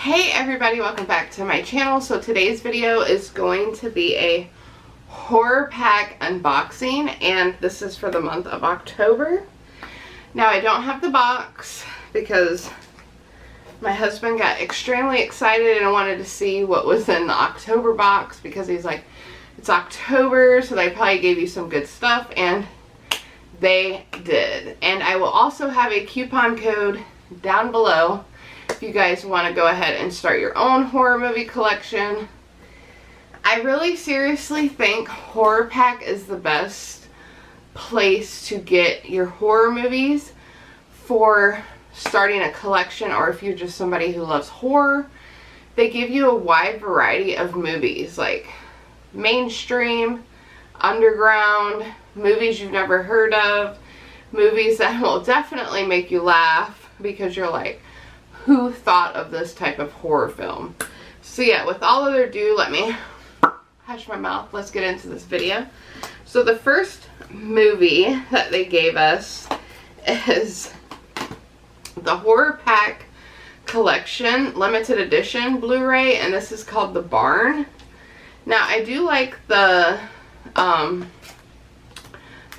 Hey everybody, welcome back to my channel. So today's video is going to be a horror pack unboxing, and this is for the month of October. Now I don't have the box because my husband got extremely excited and wanted to see what was in the October box because he's like, it's October, so they probably gave you some good stuff, and they did. And I will also have a coupon code down below if you guys want to go ahead and start your own horror movie collection. I really seriously think Horror Pack is the best place to get your horror movies for starting a collection, or if you're just somebody who loves horror. They give you a wide variety of movies, like mainstream, underground, movies you've never heard of, movies that will definitely make you laugh because you're like, who thought of this type of horror film? So yeah, with all other ado, let me hush my mouth. Let's get into this video. So the first movie that they gave us is the Horror Pack Collection Limited Edition Blu-ray, and this is called The Barn. Now I do like the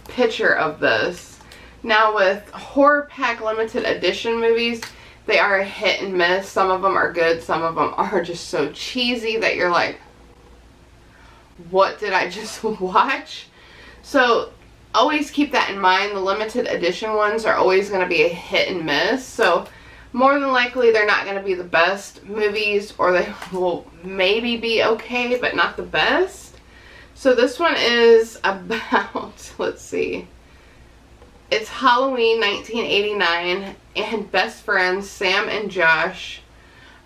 picture of this. Now with Horror Pack Limited Edition movies, they are a hit and miss. Some of them are good, some of them are just so cheesy that you're like, what did I just watch? So always keep that in mind. The limited edition ones are always going to be a hit and miss. So more than likely they're not going to be the best movies, or they will maybe be okay but not the best. So this one is about, let's see, it's Halloween 1989, and best friends Sam and Josh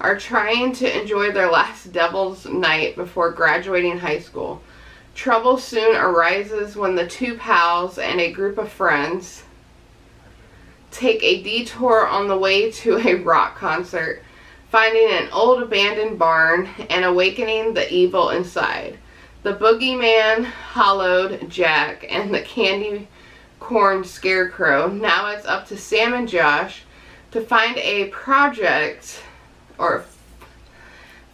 are trying to enjoy their last devil's night before graduating high school. Trouble soon arises when the two pals and a group of friends take a detour on the way to a rock concert, finding an old abandoned barn and awakening the evil inside. The boogeyman hollowed Jack and the candy corn scarecrow. Now it's up to Sam and Josh to find a project, or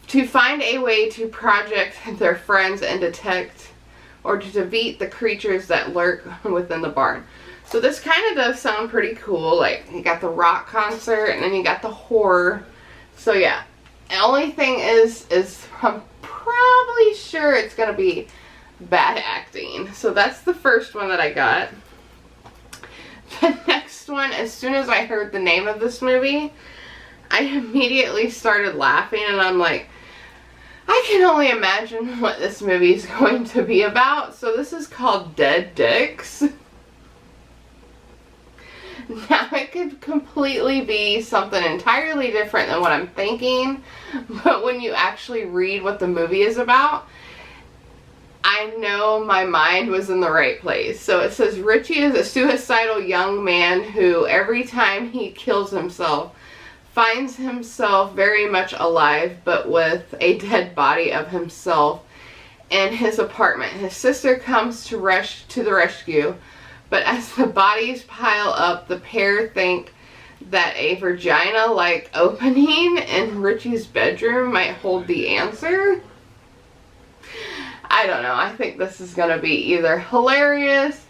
to find a way to project their friends and detect, or to defeat the creatures that lurk within the barn. So this kind of does sound pretty cool. Like, you got the rock concert and then you got the horror. So yeah, the only thing is I'm probably sure it's gonna be bad acting. So that's the first one that I got. The next one, as soon as I heard the name of this movie, I immediately started laughing, and I'm like, I can only imagine what this movie is going to be about. So this is called Dead Dicks. Now it could completely be something entirely different than what I'm thinking, but when you actually read what the movie is about, I know my mind was in the right place. So it says Richie is a suicidal young man who, every time he kills himself, finds himself very much alive, but with a dead body of himself in his apartment. His sister comes to the rescue, but as the bodies pile up, the pair think that a vagina-like opening in Richie's bedroom might hold the answer. I don't know. I think this is going to be either hilarious,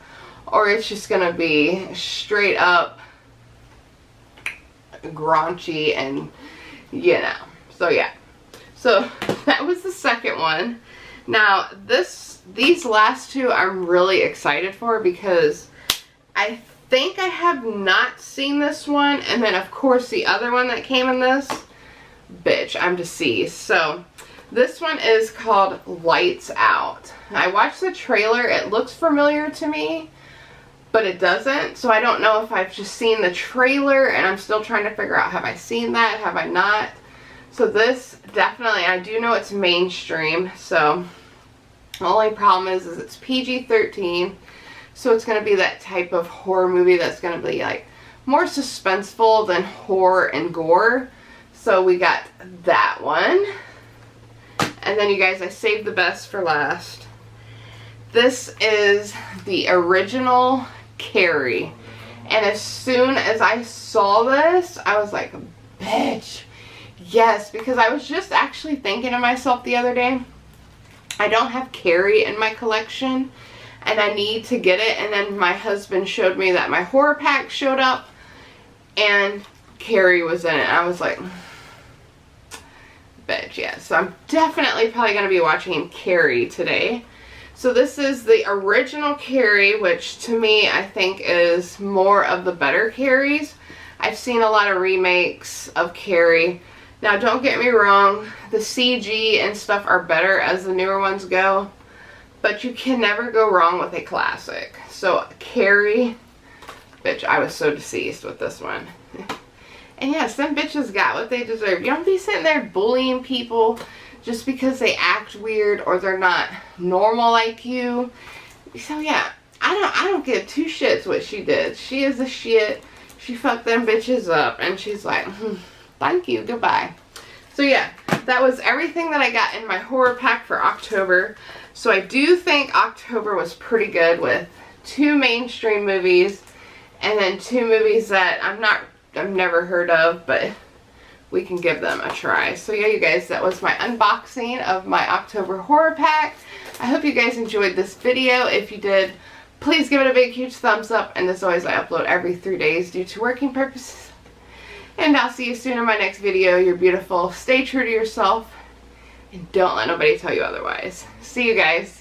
or it's just going to be straight up graunchy, and you know. So yeah. So that was the second one. Now these last two I'm really excited for because I think I have not seen this one, and then of course the other one that came in this, bitch, I'm deceased. So this one is called Lights Out. I watched the trailer. It looks familiar to me, but it doesn't. So I don't know if I've just seen the trailer and I'm still trying to figure out, have I seen that? Have I not? So this definitely, I do know it's mainstream. So the only problem is it's PG-13. So it's going to be that type of horror movie that's going to be like more suspenseful than horror and gore. So we got that one. And then you guys, I saved the best for last. This is the original Carrie. And as soon as I saw this, I was like, bitch, Yes, because I was just actually thinking to myself the other day, I don't have Carrie in my collection and I need to get it, and then my husband showed me that my horror pack showed up and Carrie was in it. I was like, bitch, yeah. So I'm definitely probably going to be watching Carrie today. So this is the original Carrie, which to me I think is more of the better Carries. I've seen a lot of remakes of Carrie. Now don't get me wrong, the CG and stuff are better as the newer ones go, but you can never go wrong with a classic. So Carrie, bitch, I was so deceased with this one. And yeah, some bitches got what they deserve. You don't be sitting there bullying people just because they act weird or they're not normal like you. So yeah, I don't give two shits what she did. She is a shit. She fucked them bitches up and she's like, thank you, goodbye. So yeah, that was everything that I got in my horror pack for October. So I do think October was pretty good with 2 mainstream movies and then 2 movies that I've never heard of, but we can give them a try. So yeah, you guys, that was my unboxing of my October horror pack. I hope you guys enjoyed this video. If you did, please give it a big huge thumbs up, and as always, I upload every 3 days due to working purposes. And I'll see you soon in my next video. You're beautiful. Stay true to yourself and don't let nobody tell you otherwise. See you guys.